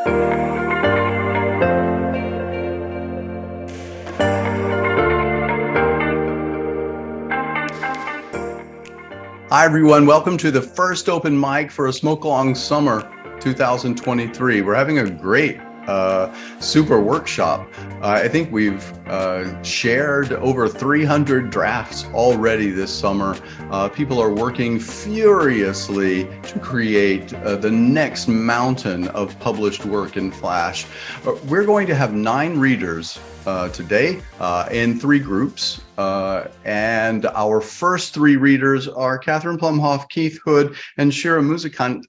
Hi, everyone. Welcome to the first open mic for a Smoke Along Summer 2023. We're having a great super workshop. I think we've shared over 300 drafts already this summer. People are working furiously to create the next mountain of published work in Flash. We're going to have 9 readers today in 3 groups. And our first 3 readers are Catherine Plumhoff, Keith Hood, and Shira Musicant,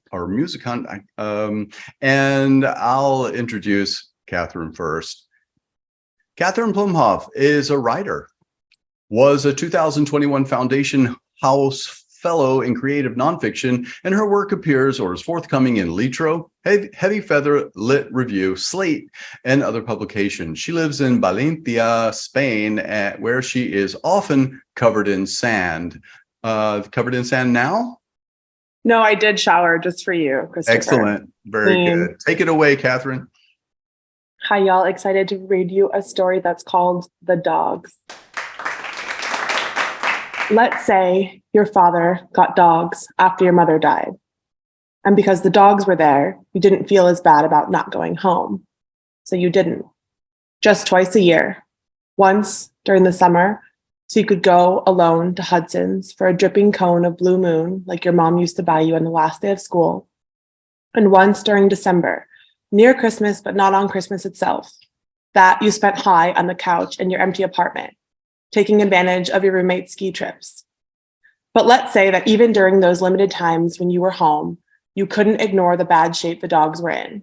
and I'll introduce Catherine first. Catherine Plumhoff is a writer, was a 2021 Foundation House Fellow in Creative Nonfiction, and her work appears or is forthcoming in Litro, Heavy Feather, Lit Review, Slate, and other publications. She lives in Valencia, Spain, where she is often covered in sand. Covered in sand now? No, I did shower just for you, Christopher. Excellent. Very good. Take it away, Catherine. Hi, y'all. Excited to read you a story that's called The Dogs. Let's say your father got dogs after your mother died. And because the dogs were there, you didn't feel as bad about not going home. So you didn't. Just twice a year. Once during the summer, so you could go alone to Hudson's for a dripping cone of blue moon like your mom used to buy you on the last day of school. And once during December, near Christmas but not on Christmas itself, that you spent high on the couch in your empty apartment, taking advantage of your roommate's ski trips. But let's say that even during those limited times when you were home, you couldn't ignore the bad shape the dogs were in.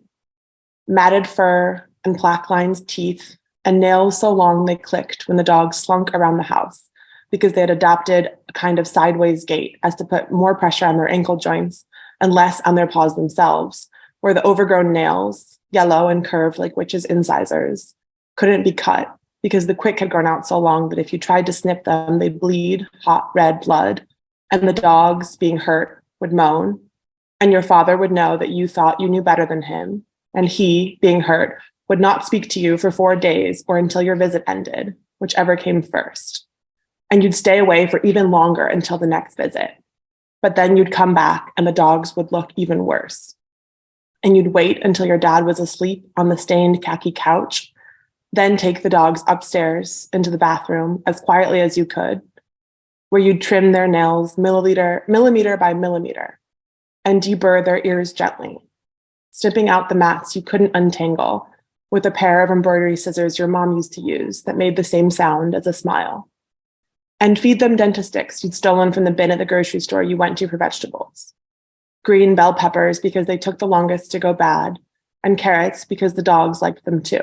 Matted fur and plaque-lined teeth and nails so long they clicked when the dogs slunk around the house because they had adopted a kind of sideways gait as to put more pressure on their ankle joints and less on their paws themselves, where the overgrown nails, yellow and curved like witches' incisors, couldn't be cut because the quick had grown out so long that if you tried to snip them, they'd bleed hot red blood, and the dogs, being hurt, would moan, and your father would know that you thought you knew better than him, and he, being hurt, would not speak to you for 4 days or until your visit ended, whichever came first. And you'd stay away for even longer until the next visit. But then you'd come back and the dogs would look even worse. And you'd wait until your dad was asleep on the stained khaki couch, then take the dogs upstairs into the bathroom as quietly as you could, where you'd trim their nails millimeter by millimeter, and deburr their ears gently, snipping out the mats you couldn't untangle with a pair of embroidery scissors your mom used to use that made the same sound as a smile. And feed them dentist sticks you'd stolen from the bin at the grocery store you went to for vegetables. Green bell peppers because they took the longest to go bad, and carrots because the dogs liked them too.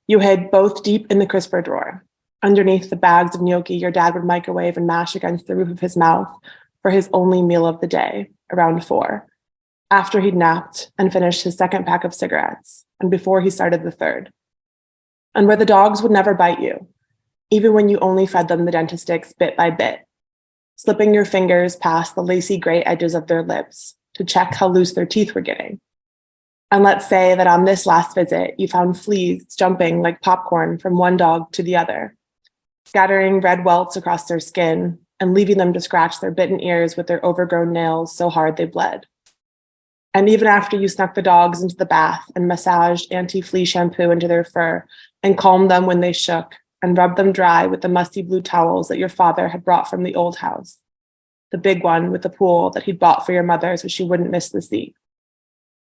You hid both deep in the crisper drawer, underneath the bags of gnocchi your dad would microwave and mash against the roof of his mouth for his only meal of the day, around 4, after he'd napped and finished his second pack of cigarettes, and before he started the third. And where the dogs would never bite you, even when you only fed them the dentist sticks bit by bit, slipping your fingers past the lacy gray edges of their lips to check how loose their teeth were getting. And let's say that on this last visit, you found fleas jumping like popcorn from one dog to the other, scattering red welts across their skin and leaving them to scratch their bitten ears with their overgrown nails so hard they bled. And even after you snuck the dogs into the bath and massaged anti-flea shampoo into their fur and calmed them when they shook and rubbed them dry with the musty blue towels that your father had brought from the old house, the big one with the pool that he'd bought for your mother so she wouldn't miss the sea,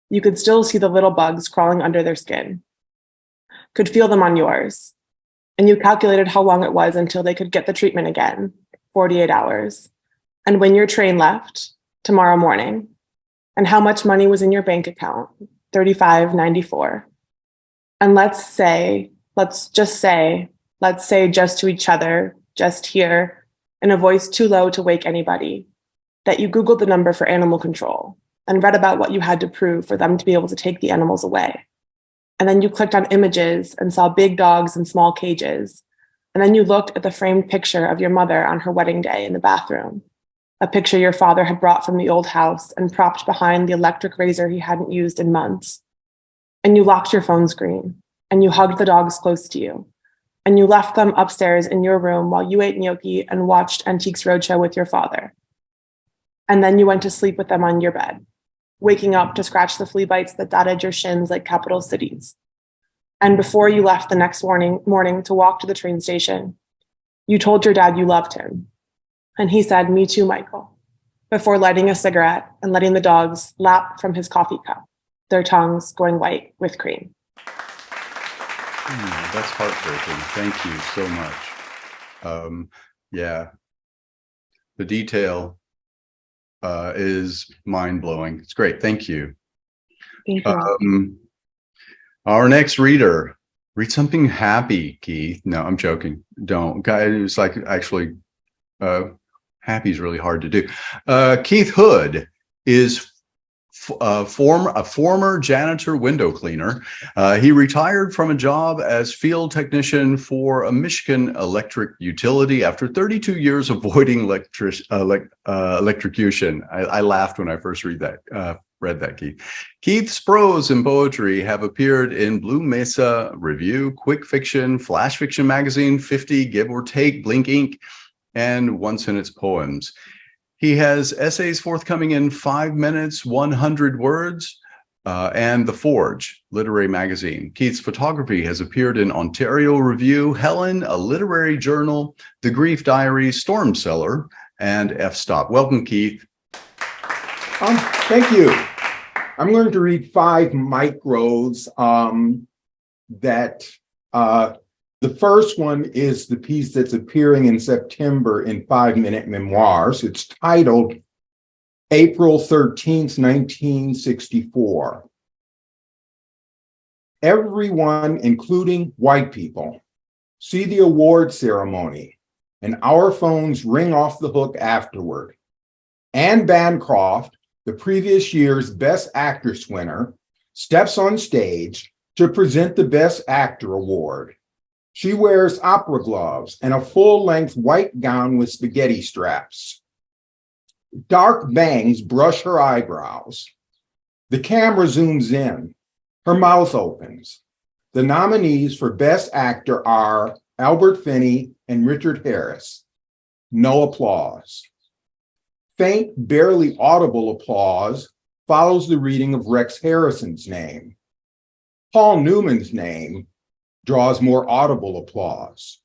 you could still see the little bugs crawling under their skin, could feel them on yours, and you calculated how long it was until they could get the treatment again, 48 hours, and when your train left, tomorrow morning, and how much money was in your bank account, $35.94. And let's just to each other, just here, in a voice too low to wake anybody, that you Googled the number for animal control and read about what you had to prove for them to be able to take the animals away. And then you clicked on images and saw big dogs in small cages. And then you looked at the framed picture of your mother on her wedding day in the bathroom, a picture your father had brought from the old house and propped behind the electric razor he hadn't used in months. and you locked your phone screen, and you hugged the dogs close to you, and you left them upstairs in your room while you ate gnocchi and watched Antiques Roadshow with your father. And then you went to sleep with them on your bed, waking up to scratch the flea bites that dotted your shins like capital cities. And before you left the next morning to walk to the train station, you told your dad you loved him. And he said, "Me too, Michael," before lighting a cigarette and letting the dogs lap from his coffee cup, their tongues going white with cream. That's heartbreaking. Thank you so much. Yeah, the detail is mind-blowing. It's great. Thank you. Thank you. Our next reader, read something happy, Keith. No, I'm joking. Don't. It's like actually, happy is really hard to do. Keith Hood is a former janitor window cleaner. He retired from a job as field technician for a Michigan electric utility after 32 years avoiding electrocution. I laughed when I first read that, Keith. Keith's prose and poetry have appeared in Blue Mesa Review, Quick Fiction, Flash Fiction Magazine, 50, Give or Take, Blink Ink, and One Sentence Poems. He has essays forthcoming in 5 minutes, 100 words, and The Forge, literary magazine. Keith's photography has appeared in Ontario Review, Helen, a literary journal, The Grief Diary, Storm Cellar, and F-Stop. Welcome, Keith. Thank you. I'm going to read 5 micros the first one is the piece that's appearing in September in 5 Minute Memoirs. It's titled April 13th, 1964. Everyone, including white people, see the award ceremony, and our phones ring off the hook afterward. Anne Bancroft, the previous year's Best Actress winner, steps on stage to present the Best Actor award. She wears opera gloves and a full-length white gown with spaghetti straps. Dark bangs brush her eyebrows. The camera zooms in. Her mouth opens. The nominees for Best Actor are Albert Finney and Richard Harris. No applause. Faint, barely audible applause follows the reading of Rex Harrison's name. Paul Newman's name draws more audible applause.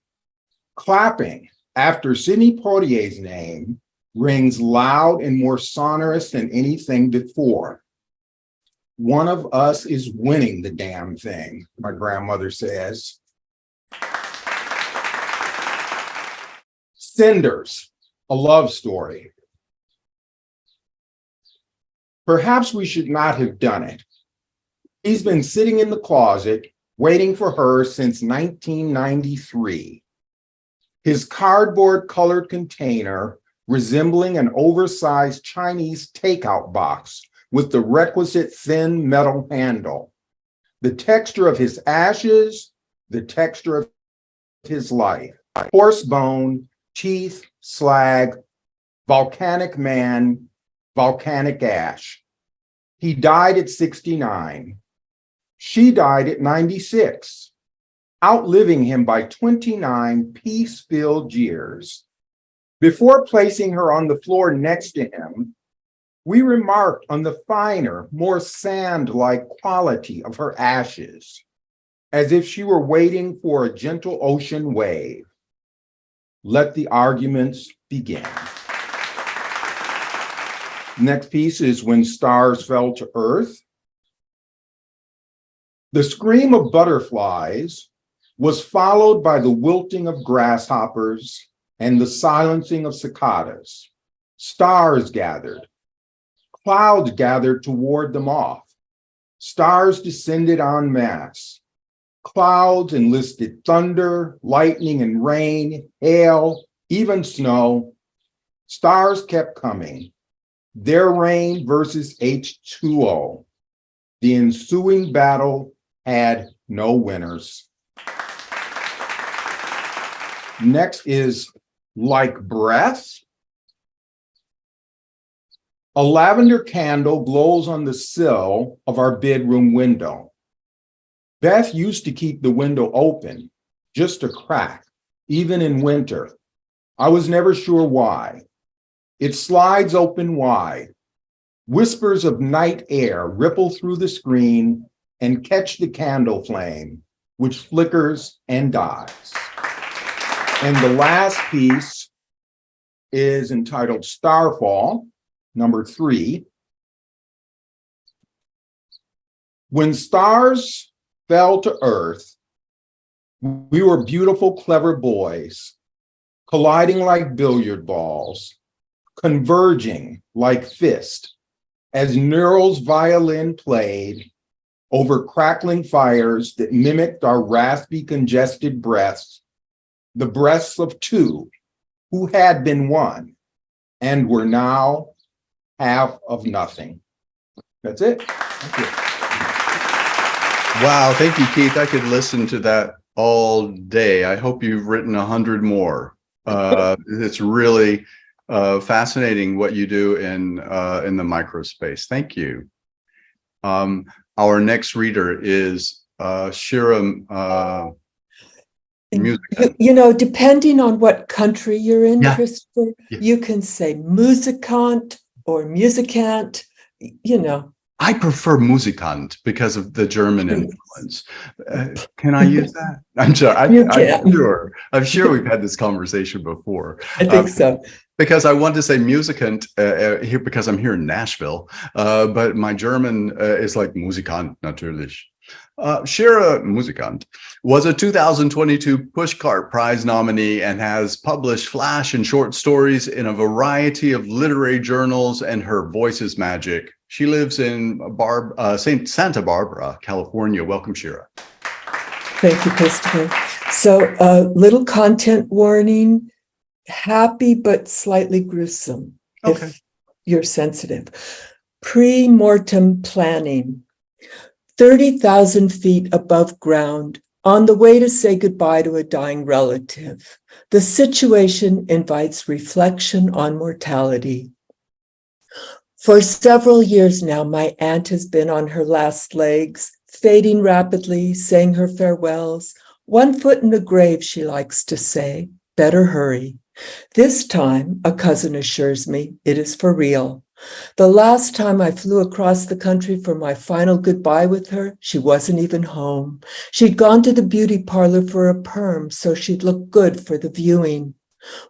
Clapping after Sidney Poitier's name rings loud and more sonorous than anything before. One of us is winning the damn thing, my grandmother says. Cinders, a love story. Perhaps we should not have done it. He's been sitting in the closet waiting for her since 1993. His cardboard colored container resembling an oversized Chinese takeout box with the requisite thin metal handle. The texture of his ashes, the texture of his life. Horse bone, teeth, slag, volcanic man, volcanic ash. He died at 69. She died at 96, outliving him by 29 peace-filled years. Before placing her on the floor next to him, we remarked on the finer, more sand-like quality of her ashes, as if she were waiting for a gentle ocean wave. Let the arguments begin. Next piece is When Stars Fell to Earth. The scream of butterflies was followed by the wilting of grasshoppers and the silencing of cicadas. Stars gathered. Clouds gathered to ward them off. Stars descended en masse. Clouds enlisted thunder, lightning, and rain, hail, even snow. Stars kept coming. Their rain versus H2O. The ensuing battle had no winners. Next is Like Breath. A lavender candle glows on the sill of our bedroom window. Beth used to keep the window open, just a crack, even in winter. I was never sure why. It slides open wide. Whispers of night air ripple through the screen and catch the candle flame, which flickers and dies. And the last piece is entitled Starfall, number 3. When stars fell to earth, we were beautiful, clever boys, colliding like billiard balls, converging like fist, as Neural's violin played over crackling fires that mimicked our raspy, congested breaths, the breaths of two who had been one and were now half of nothing. That's it. Thank you. Wow, thank you, Keith. I could listen to that all day. I hope you've written 100 more. It's really fascinating what you do in the microspace. Thank you. Our next reader is Shira Music. You know, depending on what country you're in, Yeah. Christopher, Yeah. you can say musicant or musicant, you know. I prefer Musikant because of the German Please. influence. Can I use that? I'm sorry. You can. I'm sure we've had this conversation before. I think so. Because I want to say Musikant here because I'm here in Nashville, but my German is like Musikant natürlich. Shira Musikant was a 2022 Pushcart Prize nominee and has published flash and short stories in a variety of literary journals, and her voice is magic. She lives in Santa Barbara, California. Welcome, Shira. Thank you, Christopher. So, little content warning, happy but slightly gruesome, Okay. if you're sensitive. Pre-mortem planning. 30,000 feet above ground, on the way to say goodbye to a dying relative. The situation invites reflection on mortality. For several years now, my aunt has been on her last legs, fading rapidly, saying her farewells. 1 foot in the grave, she likes to say. Better hurry. This time, a cousin assures me, it is for real. The last time I flew across the country for my final goodbye with her, she wasn't even home. She'd gone to the beauty parlor for a perm so she'd look good for the viewing.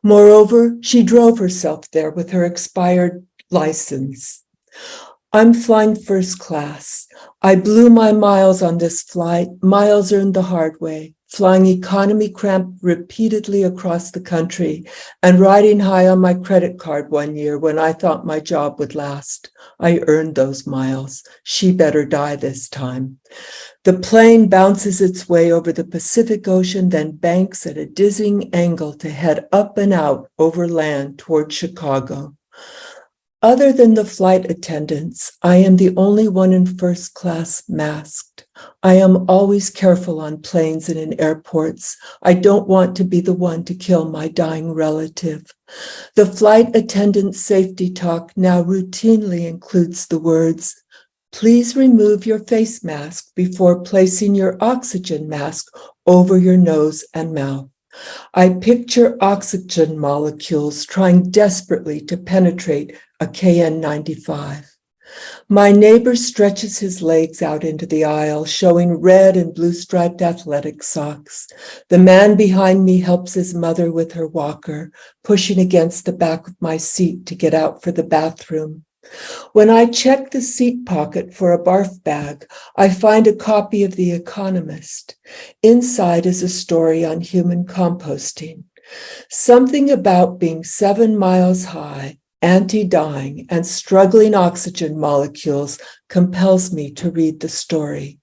Moreover, she drove herself there with her expired license. I'm flying first class. I blew my miles on this flight, miles earned the hard way, flying economy cramp repeatedly across the country and riding high on my credit card one year when I thought my job would last. I earned those miles. She better die this time. The plane bounces its way over the Pacific Ocean, then banks at a dizzying angle to head up and out over land toward Chicago. Other than the flight attendants, I am the only one in first class masked. I am always careful on planes and in airports. I don't want to be the one to kill my dying relative. The flight attendant safety talk now routinely includes the words, "Please remove your face mask before placing your oxygen mask over your nose and mouth." I picture oxygen molecules trying desperately to penetrate a KN95. My neighbor stretches his legs out into the aisle, showing red and blue striped athletic socks. The man behind me helps his mother with her walker, pushing against the back of my seat to get out for the bathroom. When I check the seat pocket for a barf bag, I find a copy of The Economist. Inside is a story on human composting. Something about being 7 miles high, anti-dying, and struggling oxygen molecules compels me to read the story.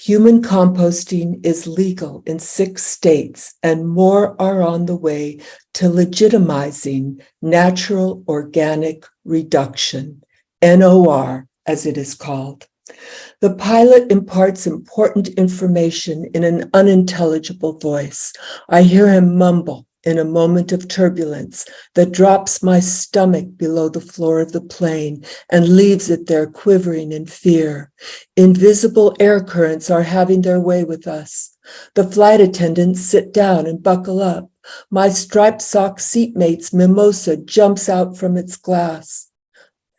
Human composting is legal in 6 states, and more are on the way to legitimizing natural organic reduction, NOR, as it is called. The pilot imparts important information in an unintelligible voice. I hear him mumble, in a moment of turbulence that drops my stomach below the floor of the plane and leaves it there quivering in fear. Invisible air currents are having their way with us. The flight attendants sit down and buckle up. My striped sock seatmate's mimosa jumps out from its glass.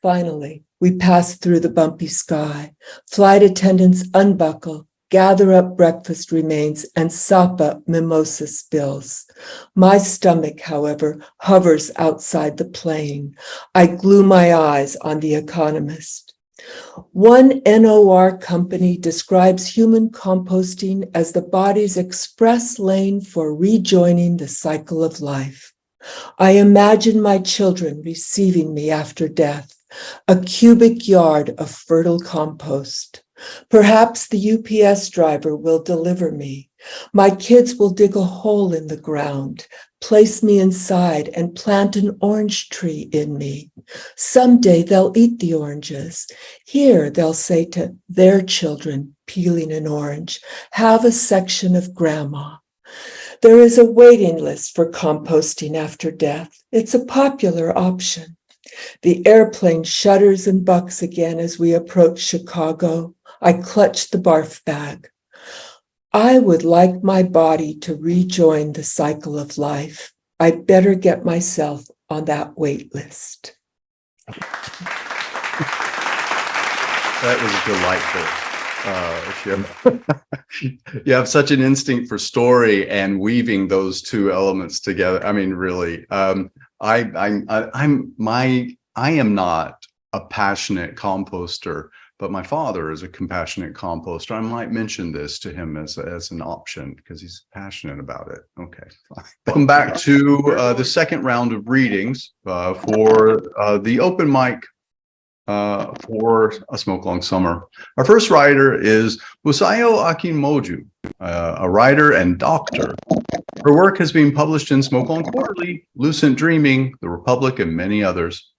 Finally, we pass through the bumpy sky. Flight attendants unbuckle, gather up breakfast remains, and sop up mimosa spills. My stomach, however, hovers outside the plane. I glue my eyes on The Economist. One NOR company describes human composting as the body's express lane for rejoining the cycle of life. I imagine my children receiving me after death, a cubic yard of fertile compost. Perhaps the UPS driver will deliver me. My kids will dig a hole in the ground, place me inside, and plant an orange tree in me. Someday they'll eat the oranges. Here, they'll say to their children peeling an orange, have a section of grandma. There is a waiting list for composting after death. It's a popular option. The airplane shudders and bucks again as we approach Chicago. I clutch the barf bag. I would like my body to rejoin the cycle of life. I'd better get myself on that wait list. That was delightful. You have such an instinct for story and weaving those two elements together. I mean, really, I am not a passionate composter, but my father is a compassionate composter. I might mention this to him as an option because he's passionate about it. Okay. Welcome back to the second round of readings for the open mic for A Smoke Long Summer. Our first writer is Busayo Akimoju, a writer and doctor. Her work has been published in Smoke Long Quarterly, Lucent Dreaming, The Republic, and many others.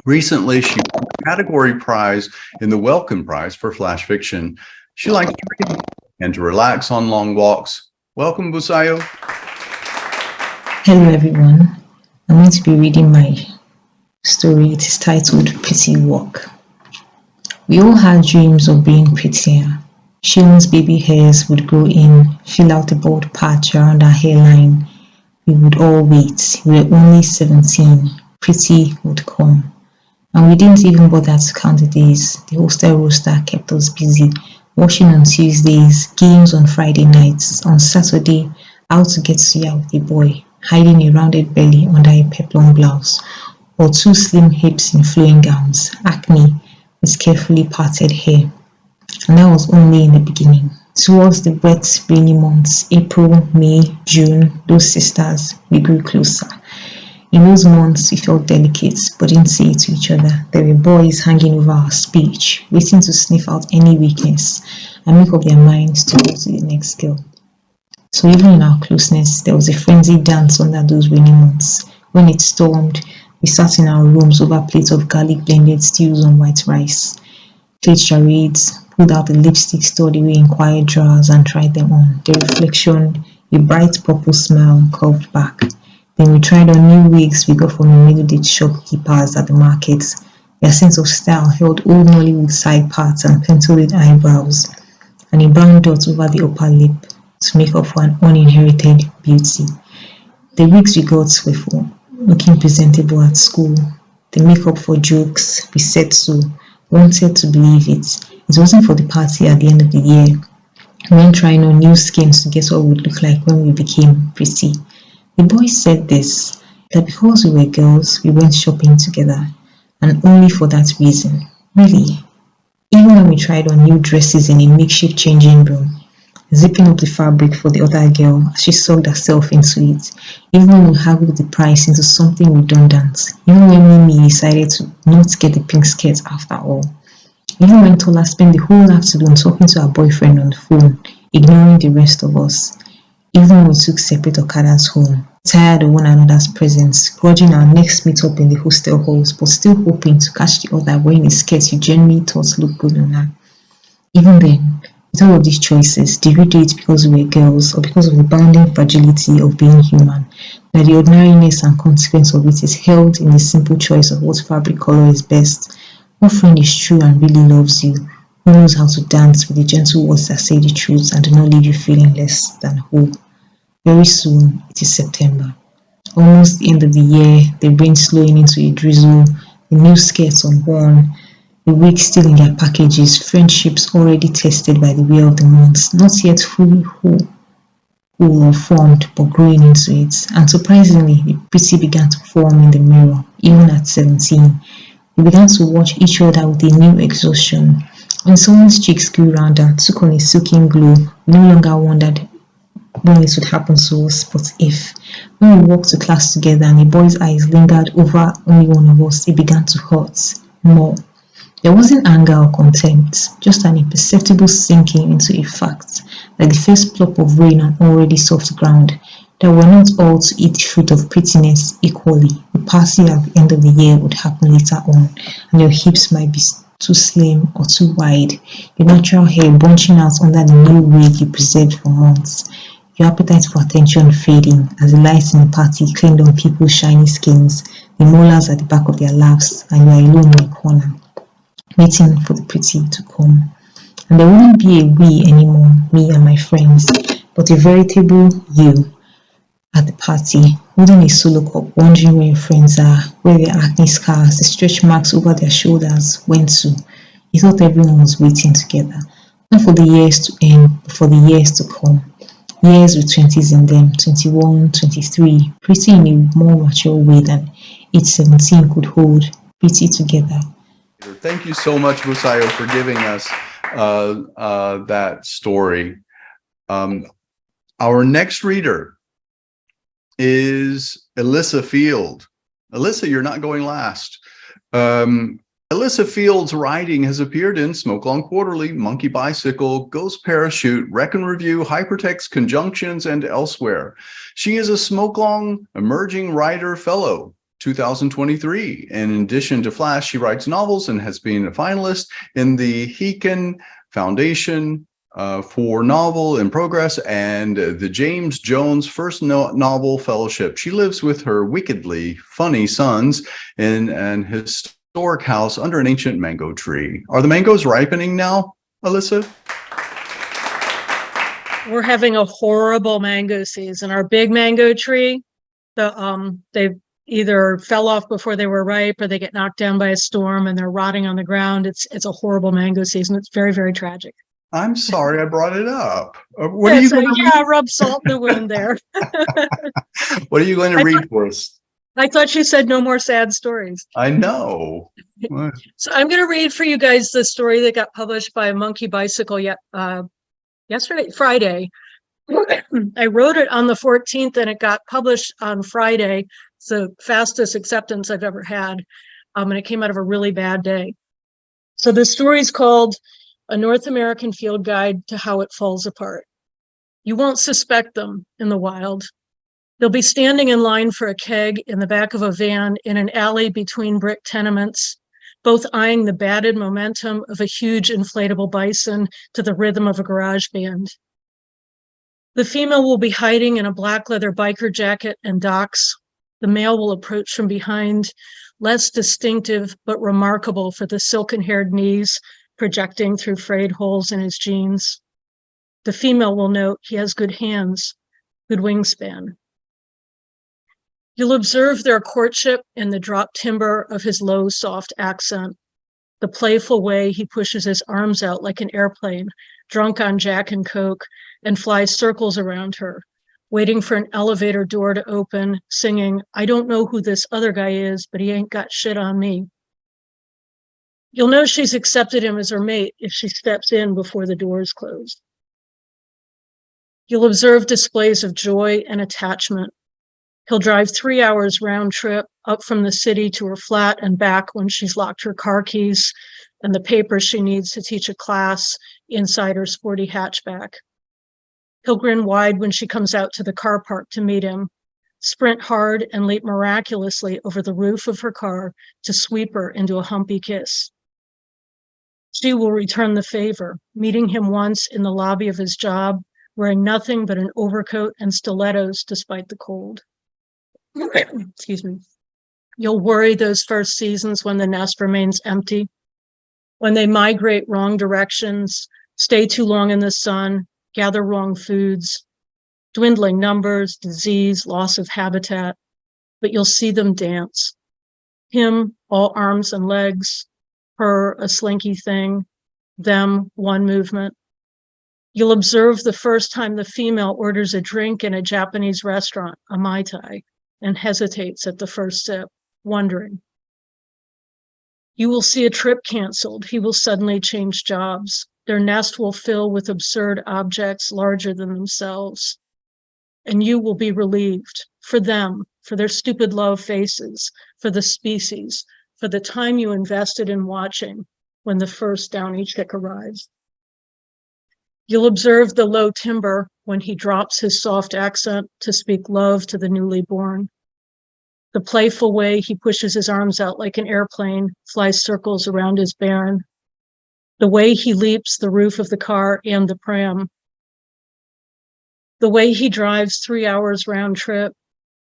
Recently, she won a category prize in the Welcome Prize for Flash Fiction. She likes to read and to relax on long walks. Welcome, Busayo. Hello, everyone. I'm going to be reading my story. It is titled Pretty Walk. We all had dreams of being prettier. Sheila's baby hairs would grow in, fill out a bald patch around her hairline. We would all wait. We were only 17. Pretty would come. And we didn't even bother to count the days. The hostel roster kept us busy. Washing on Tuesdays, games on Friday nights. On Saturday, out to get suya with a boy, hiding a rounded belly under a peplum blouse, or two slim hips in flowing gowns, acne with carefully parted hair. And that was only in the beginning. Towards the wet, rainy months, April, May, June, those sisters, we grew closer. In those months, we felt delicate, but didn't say it to each other. There were boys hanging over our speech, waiting to sniff out any weakness and make up their minds to go to the next girl. So even in our closeness, there was a frenzied dance under those rainy months. When it stormed, we sat in our rooms over plates of garlic-blended stews on white rice, played charades, pulled out the lipstick stored away in quiet drawers and tried them on. The reflection, a bright purple smile curved back. Then we tried on new wigs we got from the middle-aged shopkeepers at the market. Their sense of style held old Nollywood side parts and penciled eyebrows, and a brown dot over the upper lip to make up for an uninherited beauty. The wigs we got were for looking presentable at school. The makeup for jokes, we said so, wanted to believe it. It wasn't for the party at the end of the year. We went trying on new skins to guess what we would look like when we became pretty. The boys said this, that because we were girls, we went shopping together, and only for that reason. Really, even when we tried on new dresses in a makeshift changing room, zipping up the fabric for the other girl as she soaked herself into it, even when we haggled the price into something redundant, even when Mimi decided to not get the pink skirt after all, even when Tola spent the whole afternoon talking to her boyfriend on the phone, ignoring the rest of us, even when we took separate Okadas home, tired of one another's presence, grudging our next meet-up in the hostel halls, but still hoping to catch the other wearing a skirt you genuinely thought looked good on her. Even then, With all of these choices, did we do it because we were girls or because of the bounding fragility of being human? That the ordinariness and consequence of it is held in the simple choice of what fabric color is best. What friend is true and really loves you? Who knows how to dance with the gentle words that say the truth and do not leave you feeling less than whole? Very soon, it is September. Almost the end of the year, the rain slowing into a drizzle, the new skirts unworn, the wigs still in their packages, friendships already tested by the wear of the months, not yet fully whole or formed, but growing into it. And surprisingly, the pretty began to form in the mirror, even at 17. We began to watch each other with a new exhaustion. When someone's cheeks grew rounder, took on a silken glow, we no longer wondered when it would happen to us, but if. When we walked to class together and a boy's eyes lingered over only one of us, it began to hurt more. There wasn't anger or contempt, just an imperceptible sinking into a fact, like the first plop of rain on already soft ground, that we're not all to eat the fruit of prettiness equally. The party at the end of the year would happen later on, and your hips might be too slim or too wide, your natural hair bunching out under the new wig you preserved for months, your appetite for attention fading as the lights in the party claimed on people's shiny skins, the molars at the back of their laughs, and you are alone in a corner, waiting for the pretty to come. And there wouldn't be a we anymore, me and my friends, but a veritable you at the party, holding a solo cup, wondering where your friends are, where their acne scars, the stretch marks over their shoulders went to. You thought everyone was waiting together, not for the years to end, but for the years to come. Years with 20s in them, 21, 23, pretty in a more mature way than age 17 could hold, pretty together. Thank you so much, Busayo, for giving us that story. Our next reader is Alyssa Field. Alyssa, you're not going last. Alyssa Field's writing has appeared in Smoke Long Quarterly, Monkey Bicycle, Ghost Parachute, Wreck and Review, Hypertext, Conjunctions, and elsewhere. She is a Smoke Long Emerging Writer Fellow 2023. And in addition to Flash, she writes novels and has been a finalist in the Heekin Foundation for Novel in Progress and the James Jones First Novel Fellowship. She lives with her wickedly funny sons in an historic house under an ancient mango tree. Are the mangoes ripening now, Alyssa? We're having a horrible mango season. Our big mango tree, they either fell off before they were ripe or they get knocked down by a storm and they're rotting on the ground. It's a horrible mango season. It's very, very tragic. I'm sorry I brought it up. What are you going to read? Rub salt in the wound there. What are you going to read for us? I thought you said no more sad stories. I know. So I'm going to read for you guys the story that got published by Monkey Bicycle Friday. I wrote it on the 14th and it got published on Friday. It's the fastest acceptance I've ever had. And it came out of a really bad day. So the story is called A North American Field Guide to How It Falls Apart. You won't suspect them in the wild. They'll be standing in line for a keg in the back of a van in an alley between brick tenements, both eyeing the batted momentum of a huge inflatable bison to the rhythm of a garage band. The female will be hiding in a black leather biker jacket and docks. The male will approach from behind, less distinctive but remarkable for the silken-haired knees projecting through frayed holes in his jeans. The female will note he has good hands, good wingspan. You'll observe their courtship in the drop timbre of his low, soft accent, the playful way he pushes his arms out like an airplane, drunk on Jack and Coke, and flies circles around her, waiting for an elevator door to open, singing, "I don't know who this other guy is, but he ain't got shit on me." You'll know she's accepted him as her mate if she steps in before the doors close. You'll observe displays of joy and attachment. He'll drive 3 hours round trip up from the city to her flat and back when she's locked her car keys and the papers she needs to teach a class inside her sporty hatchback. He'll grin wide when she comes out to the car park to meet him, sprint hard and leap miraculously over the roof of her car to sweep her into a humpy kiss. She will return the favor, meeting him once in the lobby of his job, wearing nothing but an overcoat and stilettos despite the cold. Excuse me. You'll worry those first seasons when the nest remains empty, when they migrate wrong directions, stay too long in the sun, gather wrong foods, dwindling numbers, disease, loss of habitat, but you'll see them dance. Him, all arms and legs, her, a slinky thing, them, one movement. You'll observe the first time the female orders a drink in a Japanese restaurant, a Mai Tai, and hesitates at the first sip, wondering. You will see a trip canceled. He will suddenly change jobs. Their nest will fill with absurd objects larger than themselves. And you will be relieved for them, for their stupid love faces, for the species, for the time you invested in watching when the first downy chick arrives. You'll observe the low timbre when he drops his soft accent to speak love to the newly born. The playful way he pushes his arms out like an airplane, flies circles around his bairn. The way he leaps the roof of the car and the pram. The way he drives 3 hours round trip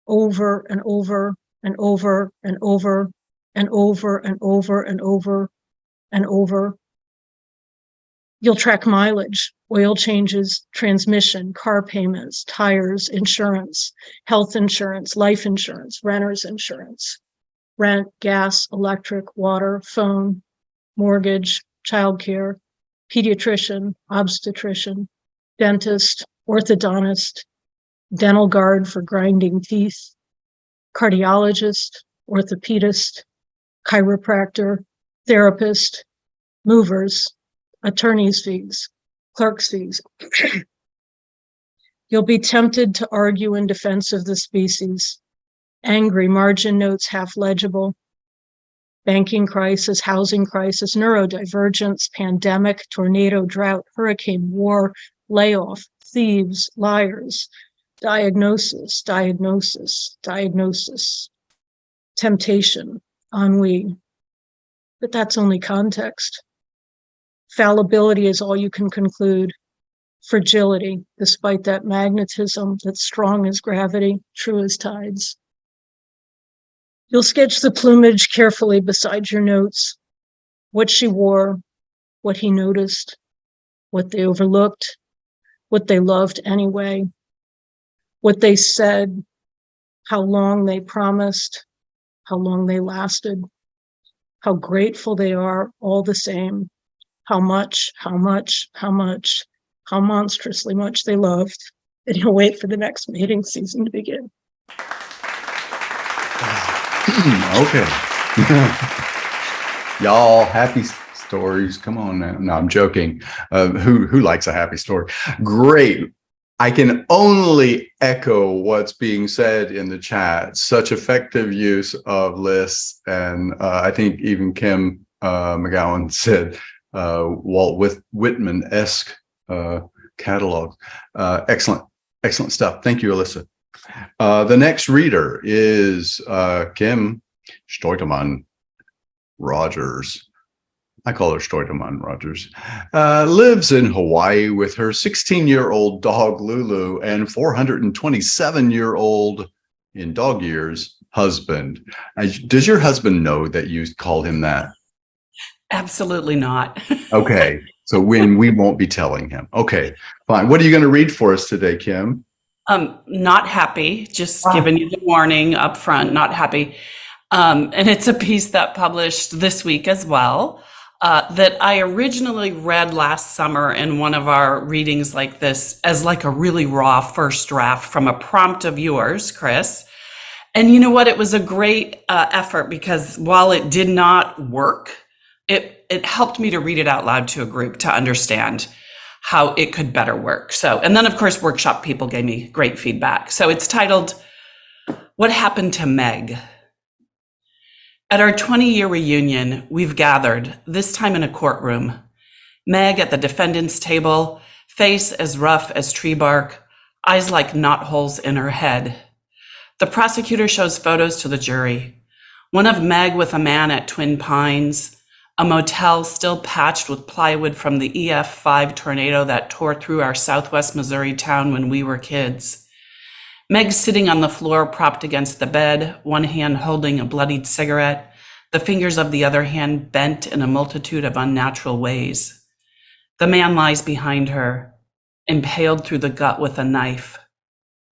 over and over and over and over and over and over and over and over. You'll track mileage, oil changes, transmission, car payments, tires, insurance, health insurance, life insurance, renter's insurance, rent, gas, electric, water, phone, mortgage, childcare, pediatrician, obstetrician, dentist, orthodontist, dental guard for grinding teeth, cardiologist, orthopedist, chiropractor, therapist, movers, attorney's fees, clerk's fees. You'll be tempted to argue in defense of the species. Angry margin notes half legible. Banking crisis, housing crisis, neurodivergence, pandemic, tornado, drought, hurricane, war, layoff, thieves, liars, diagnosis, diagnosis, diagnosis, temptation, ennui. But that's only context. Fallibility is all you can conclude. Fragility, despite that magnetism that's strong as gravity, true as tides. You'll sketch the plumage carefully beside your notes. What she wore, what he noticed, what they overlooked, what they loved anyway, what they said, how long they promised, how long they lasted, how grateful they are all the same, how much, how much, how much, how monstrously much they loved. And you'll wait for the next mating season to begin. Okay. Y'all, happy stories. Come on now. No, I'm joking. Who likes a happy story? Great. I can only echo what's being said in the chat. Such effective use of lists. And I think even Kim McGowan said Walt Whitman-esque catalog. Excellent stuff. Thank you, Alyssa. The next reader is Kim Steutemann Rogers. I call her Steutemann Rogers. Lives in Hawaii with her 16-year-old dog Lulu and 427-year-old in dog years husband. Does your husband know that you call him that? Absolutely not. Okay, so we won't be telling him. Okay, fine. What are you going to read for us today, Kim? Not happy, just giving you the warning up front, not happy. And it's a piece that published this week as well, that I originally read last summer in one of our readings like this as like a really raw first draft from a prompt of yours, Chris. And you know what? It was a great effort because while it did not work, it helped me to read it out loud to a group to understand how it could better work. So, and then of course, workshop people gave me great feedback. So it's titled, What Happened to Meg? At our 20-year reunion, we've gathered, this time in a courtroom. Meg at the defendant's table, face as rough as tree bark, eyes like knotholes in her head. The prosecutor shows photos to the jury. One of Meg with a man at Twin Pines, a motel still patched with plywood from the EF5 tornado that tore through our southwest Missouri town when we were kids. Meg sitting on the floor propped against the bed, one hand holding a bloodied cigarette, the fingers of the other hand bent in a multitude of unnatural ways. The man lies behind her, impaled through the gut with a knife.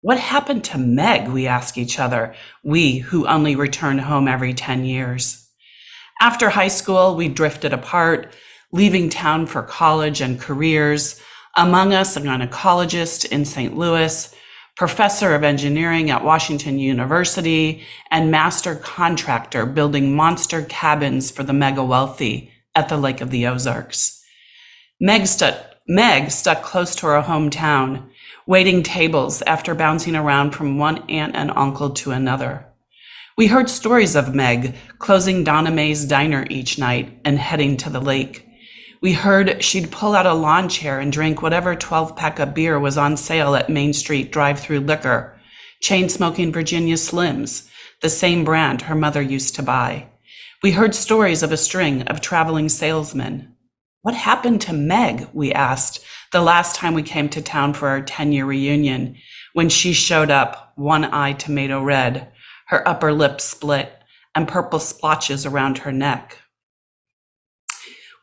What happened to Meg, we ask each other, we who only return home every 10 years. After high school, we drifted apart, leaving town for college and careers. Among us, a gynecologist in St. Louis, professor of engineering at Washington University, and master contractor building monster cabins for the mega wealthy at the Lake of the Ozarks. Meg stuck close to her hometown, waiting tables after bouncing around from one aunt and uncle to another. We heard stories of Meg closing Donna Mae's diner each night and heading to the lake. We heard she'd pull out a lawn chair and drink whatever 12-pack of beer was on sale at Main Street drive-through liquor, chain-smoking Virginia Slims, the same brand her mother used to buy. We heard stories of a string of traveling salesmen. What happened to Meg, we asked, the last time we came to town for our 10-year reunion, when she showed up, one eye tomato red, her upper lip split, and purple splotches around her neck.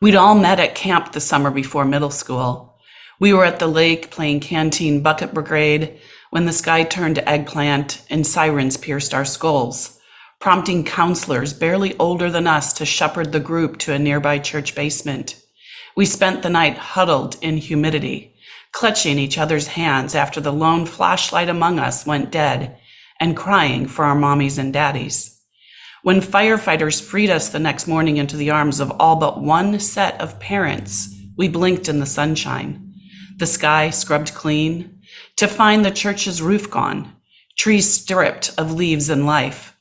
We'd all met at camp the summer before middle school. We were at the lake playing canteen bucket brigade when the sky turned to eggplant and sirens pierced our skulls, prompting counselors barely older than us to shepherd the group to a nearby church basement. We spent the night huddled in humidity, clutching each other's hands after the lone flashlight among us went dead, and crying for our mommies and daddies. When firefighters freed us the next morning into the arms of all but one set of parents, we blinked in the sunshine. The sky scrubbed clean, to find the church's roof gone, trees stripped of leaves and life,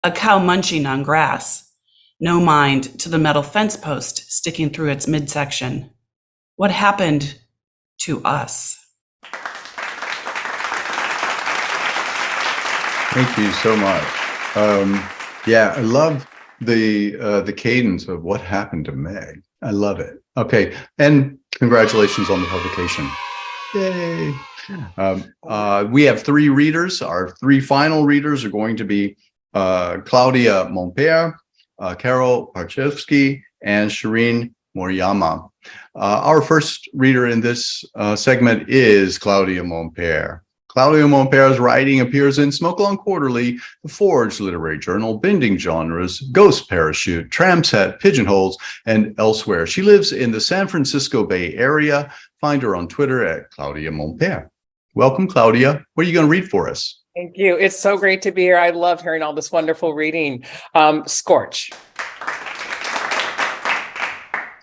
a cow munching on grass, no mind to the metal fence post sticking through its midsection. What happened to us? Thank you so much. Yeah, I love the cadence of what happened to Meg. I love it. Okay, and congratulations on the publication. Yay. We have three readers. Our three final readers are going to be Claudia Monpere, Carol Parchevsky, and Shireen Moriyama. Our first reader in this segment is Claudia Monpere. Claudia Monpere's writing appears in Smoke Along Quarterly, The Forge Literary Journal, Bending Genres, Ghost Parachute, Tram Set, Pigeonholes, and elsewhere. She lives in the San Francisco Bay Area. Find her on Twitter at Claudia Monpere. Welcome, Claudia. What are you going to read for us? Thank you. It's so great to be here. I love hearing all this wonderful reading. Scorch.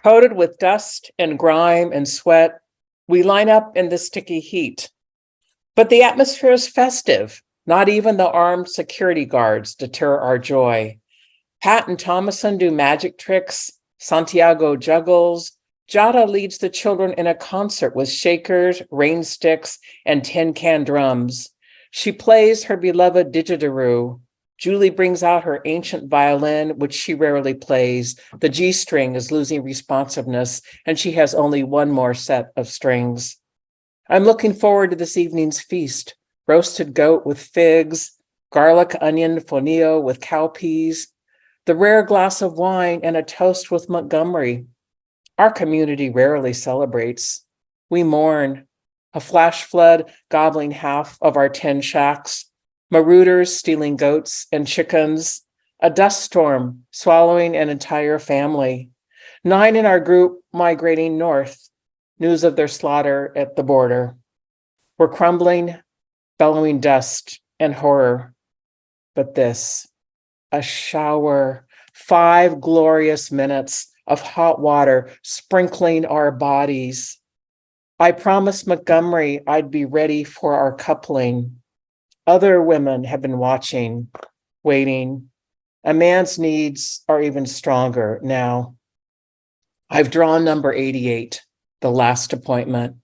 Coated with dust and grime and sweat, we line up in the sticky heat. But the atmosphere is festive. Not even the armed security guards deter our joy. Pat and Thomason do magic tricks. Santiago juggles. Jada leads the children in a concert with shakers, rain sticks, and tin can drums. She plays her beloved didgeridoo. Julie brings out her ancient violin, which she rarely plays. The G string is losing responsiveness, and she has only one more set of strings. I'm looking forward to this evening's feast. Roasted goat with figs, garlic onion fonio with cowpeas, the rare glass of wine, and a toast with Montgomery. Our community rarely celebrates. We mourn. A flash flood gobbling half of our 10 shacks, marauders stealing goats and chickens, a dust storm swallowing an entire family, 9 in our group migrating north, news of their slaughter at the border. We're crumbling, bellowing dust and horror. But this, a shower, 5 glorious minutes of hot water sprinkling our bodies. I promised Montgomery I'd be ready for our coupling. Other women have been watching, waiting. A man's needs are even stronger now. I've drawn number 88, the last appointment.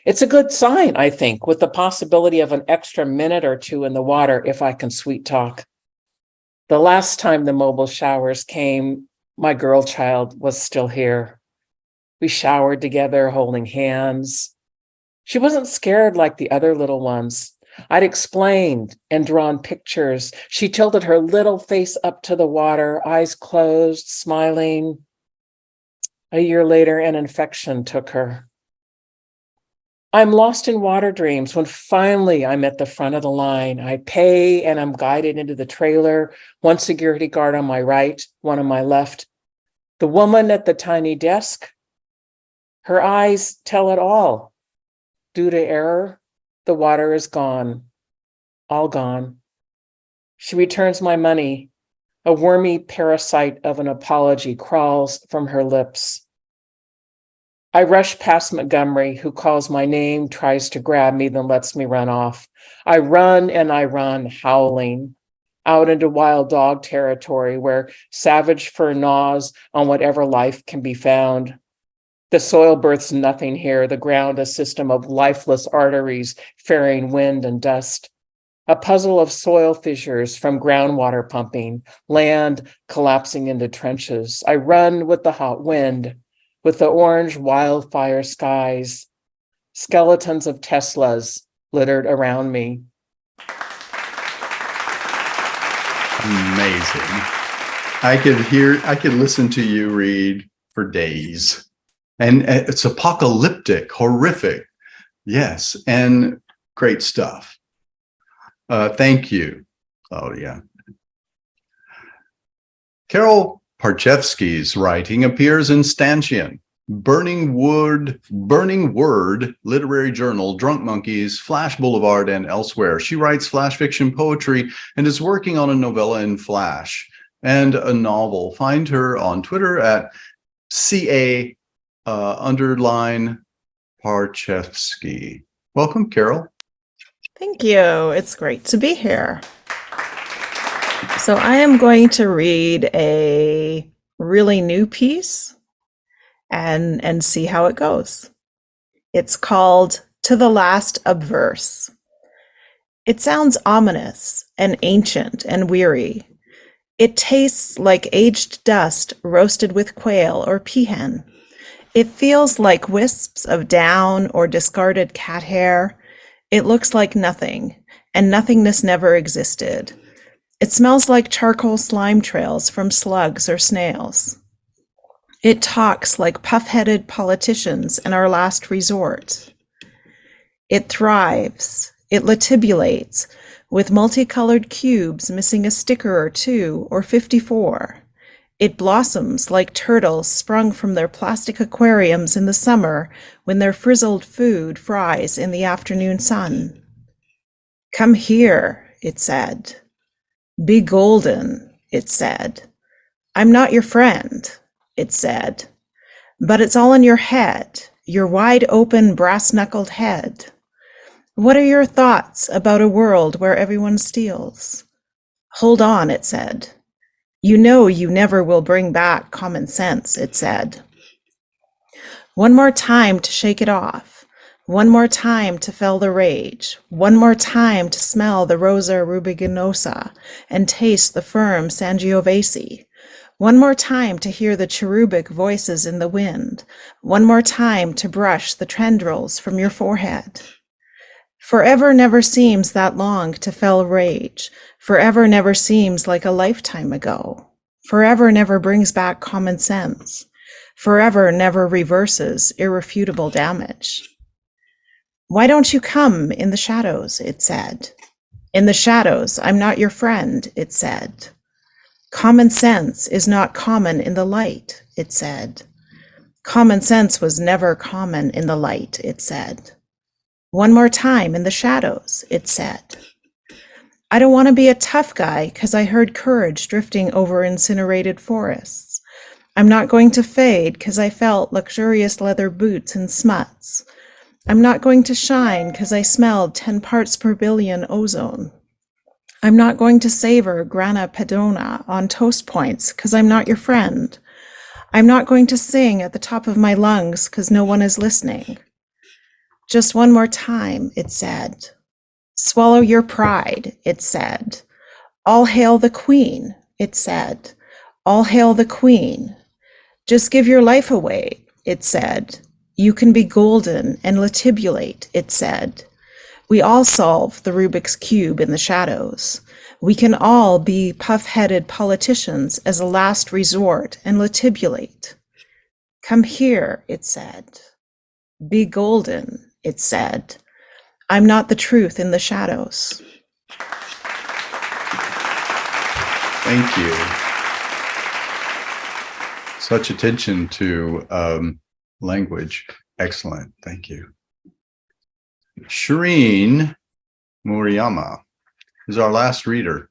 It's a good sign, I think, with the possibility of an extra minute or two in the water if I can sweet talk. The last time the mobile showers came, My girl child was still here. We showered together, holding hands. She wasn't scared like the other little ones. I'd explained and drawn pictures. She tilted her little face up to the water, eyes closed, smiling. A year later, an infection took her. I'm lost in water dreams when finally I'm at the front of the line. I pay and I'm guided into the trailer, one security guard on my right, one on my left. The woman at the tiny desk, her eyes tell it all. Due to error, the water is gone, all gone. She returns my money. A wormy parasite of an apology crawls from her lips. I rush past Montgomery, who calls my name, tries to grab me, then lets me run off. I run and I run, howling, out into wild dog territory where savage fur gnaws on whatever life can be found. The soil births nothing here, the ground a system of lifeless arteries ferrying wind and dust. A puzzle of soil fissures from groundwater pumping, land collapsing into trenches. I run with the hot wind, with the orange wildfire skies, skeletons of Teslas littered around me. Amazing. I could listen to you read for days. And it's apocalyptic, horrific. Yes, and great stuff. Thank you. Oh, yeah. Carol Parchevsky's writing appears in Stanchion, Burning Word Literary Journal, Drunk Monkeys, Flash Boulevard, and elsewhere. She writes flash fiction poetry and is working on a novella in Flash and a novel. Find her on Twitter at CA _ Parchevsky. Welcome, Carol. Thank you. It's great to be here. So I am going to read a really new piece and see how it goes. It's called To the Last Obverse. It sounds ominous and ancient and weary. It tastes like aged dust roasted with quail or peahen. It feels like wisps of down or discarded cat hair. It looks like nothing, and nothingness never existed. It smells like charcoal slime trails from slugs or snails. It talks like puff-headed politicians in our last resort. It thrives, it latibulates, with multicolored cubes missing a sticker or 2 or 54. It blossoms like turtles sprung from their plastic aquariums in the summer when their frizzled food fries in the afternoon sun. Come here, it said. Be golden, it said. I'm not your friend, it said. But it's all in your head, your wide open brass-knuckled head. What are your thoughts about a world where everyone steals? Hold on, it said. You know you never will bring back common sense, it said. One more time to shake it off. One more time to fell the rage. One more time to smell the Rosa rubiginosa and taste the firm Sangiovese. One more time to hear the cherubic voices in the wind. One more time to brush the tendrils from your forehead. Forever never seems that long to fell rage. Forever never seems like a lifetime ago. Forever never brings back common sense. Forever never reverses irrefutable damage. Why don't you come in the shadows, it said. In the shadows, I'm not your friend, it said. Common sense is not common in the light, it said. Common sense was never common in the light, it said. One more time in the shadows, it said. I don't want to be a tough guy because I heard courage drifting over incinerated forests. I'm not going to fade because I felt luxurious leather boots and smuts. I'm not going to shine because I smelled 10 parts per billion ozone. I'm not going to savor grana padona on toast points because I'm not your friend. I'm not going to sing at the top of my lungs because no one is listening. Just one more time, it said. Swallow your pride, it said. All hail the queen, it said. All hail the queen. Just give your life away, it said. You can be golden and letibulate, it said. We all solve the Rubik's Cube in the shadows. We can all be puff-headed politicians as a last resort and letibulate. Come here, it said. Be golden, it said. I'm not the truth in the shadows. Thank you. Such attention to language. Excellent. Thank you. Shireen Murayama is our last reader.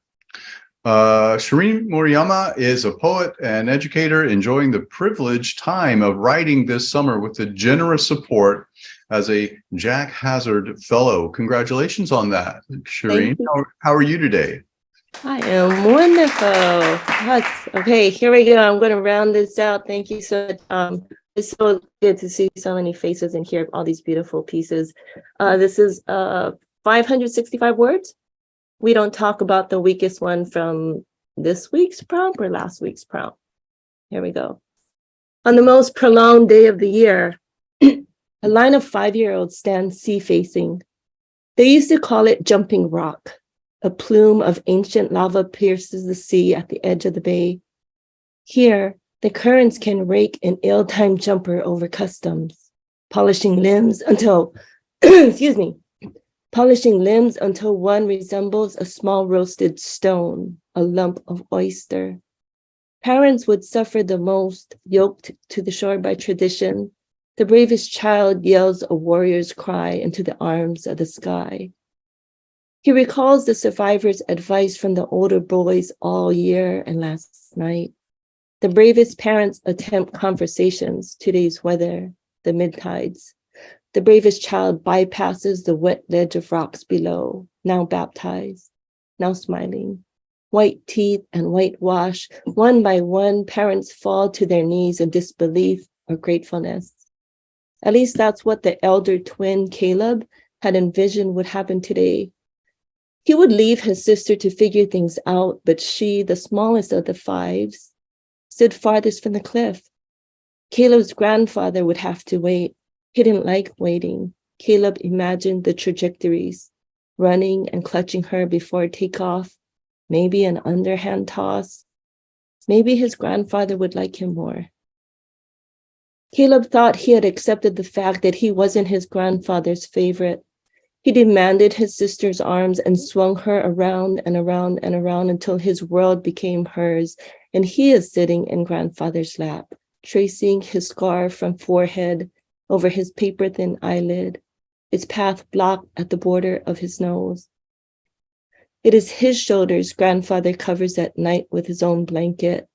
Shireen Murayama is a poet and educator enjoying the privileged time of writing this summer with the generous support as a Jack Hazard Fellow. Congratulations on that, Shireen. How are you today? I am wonderful. Yes. Okay, here we go. I'm going to round this out. Thank you so much. It's so good to see so many faces and hear all these beautiful pieces. This is 565 words. We don't talk about the weakest one from this week's prompt or last week's prompt. Here we go. On the most prolonged day of the year, a line of 5-year-olds stands sea-facing. They used to call it Jumping Rock. A plume of ancient lava pierces the sea at the edge of the bay. Here, the currents can rake an ill-timed jumper over customs, polishing limbs until, polishing limbs until one resembles a small roasted stone, a lump of oyster. Parents would suffer the most, yoked to the shore by tradition. The bravest child yells a warrior's cry into the arms of the sky. He recalls the survivors' advice from the older boys all year and last night. The bravest parents attempt conversations, today's weather, the mid-tides. The bravest child bypasses the wet ledge of rocks below, now baptized, now smiling. White teeth and whitewash, one by one, parents fall to their knees in disbelief or gratefulness. At least that's what the elder twin, Caleb, had envisioned would happen today. He would leave his sister to figure things out, but she, the smallest of the fives, stood farthest from the cliff. Caleb's grandfather would have to wait. He didn't like waiting. Caleb imagined the trajectories, running and clutching her before takeoff, maybe an underhand toss. Maybe his grandfather would like him more. Caleb thought he had accepted the fact that he wasn't his grandfather's favorite. He demanded his sister's arms and swung her around and around and around until his world became hers, and he is sitting in grandfather's lap, tracing his scar from forehead over his paper-thin eyelid, its path blocked at the border of his nose. It is his shoulders grandfather covers at night with his own blanket.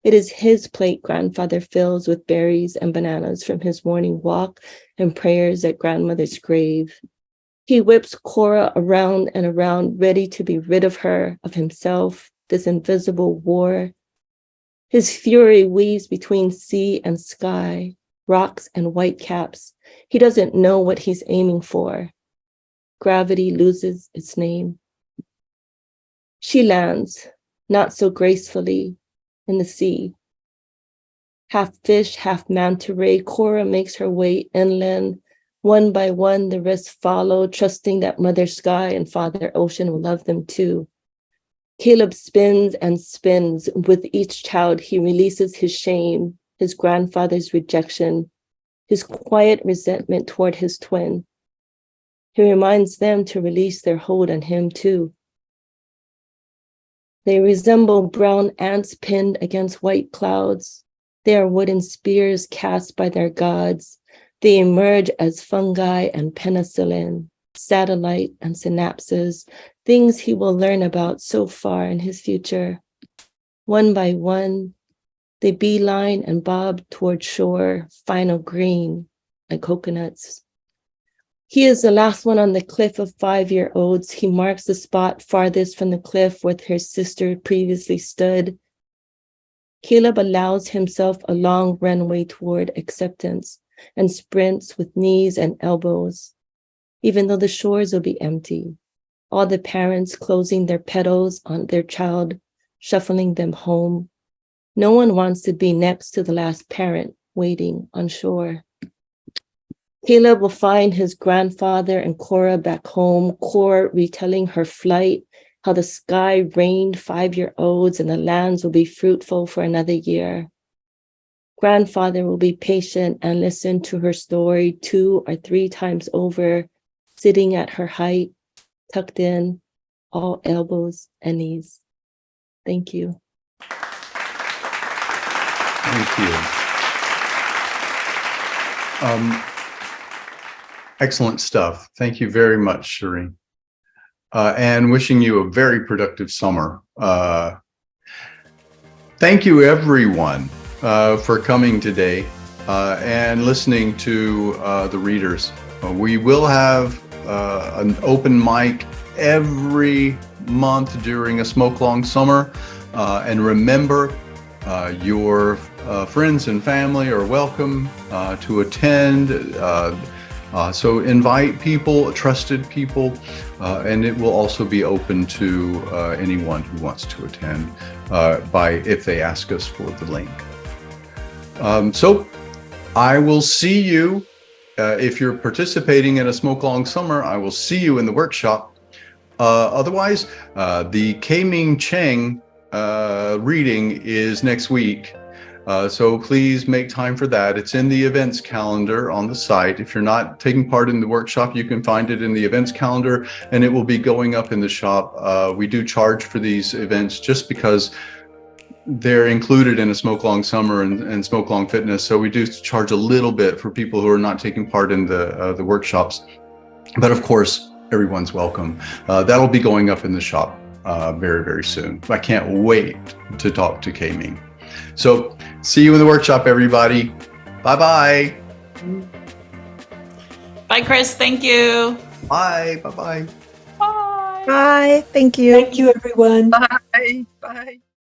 It is his plate grandfather fills with berries and bananas from his morning walk and prayers at grandmother's grave. He whips Cora around and around, ready to be rid of her, of himself, this invisible war. His fury weaves between sea and sky, rocks and white caps. He doesn't know what he's aiming for. Gravity loses its name. She lands, not so gracefully, in the sea. Half fish, half manta ray, Cora makes her way inland. One by one, the rest follow, trusting that Mother Sky and Father Ocean will love them too. Caleb spins and spins. With each child, he releases his shame, his grandfather's rejection, his quiet resentment toward his twin. He reminds them to release their hold on him too. They resemble brown ants pinned against white clouds. They are wooden spears cast by their gods. They emerge as fungi and penicillin, satellite and synapses, things he will learn about so far in his future. One by one, they beeline and bob toward shore, final green, like coconuts. He is the last one on the cliff of 5-year-olds. He marks the spot farthest from the cliff where his sister previously stood. Caleb allows himself a long runway toward acceptance and sprints with knees and elbows, even though the shores will be empty. All the parents closing their petals on their child, shuffling them home. No one wants to be next to the last parent waiting on shore. Caleb will find his grandfather and Cora back home, Cora retelling her flight, how the sky rained 5-year-olds and the lands will be fruitful for another year. Grandfather will be patient and listen to her story 2 or 3 times over, sitting at her height, tucked in, all elbows and knees. Thank you. Thank you. Excellent stuff. Thank you very much, Shireen. And wishing you a very productive summer. Thank you, everyone, for coming today and listening to the readers. We will have an open mic every month during a Smoke Long Summer. And remember, your friends and family are welcome to attend. So invite people, trusted people, and it will also be open to anyone who wants to attend if they ask us for the link. So I will see you, if you're participating in a Smoke Long Summer, I will see you in the workshop. Otherwise, the K-Ming Cheng reading is next week. So please make time for that. It's in the events calendar on the site. If you're not taking part in the workshop, you can find it in the events calendar, and it will be going up in the shop. We do charge for these events just because they're included in a Smoke Long Summer and Smoke Long Fitness. So we do charge a little bit for people who are not taking part in the workshops. But of course, everyone's welcome. That'll be going up in the shop very, very soon. I can't wait to talk to K-Ming. So see you in the workshop, everybody. Bye-bye. Bye, Chris. Thank you. Bye. Bye-bye. Bye. Thank you. Thank you, everyone. Bye. Bye.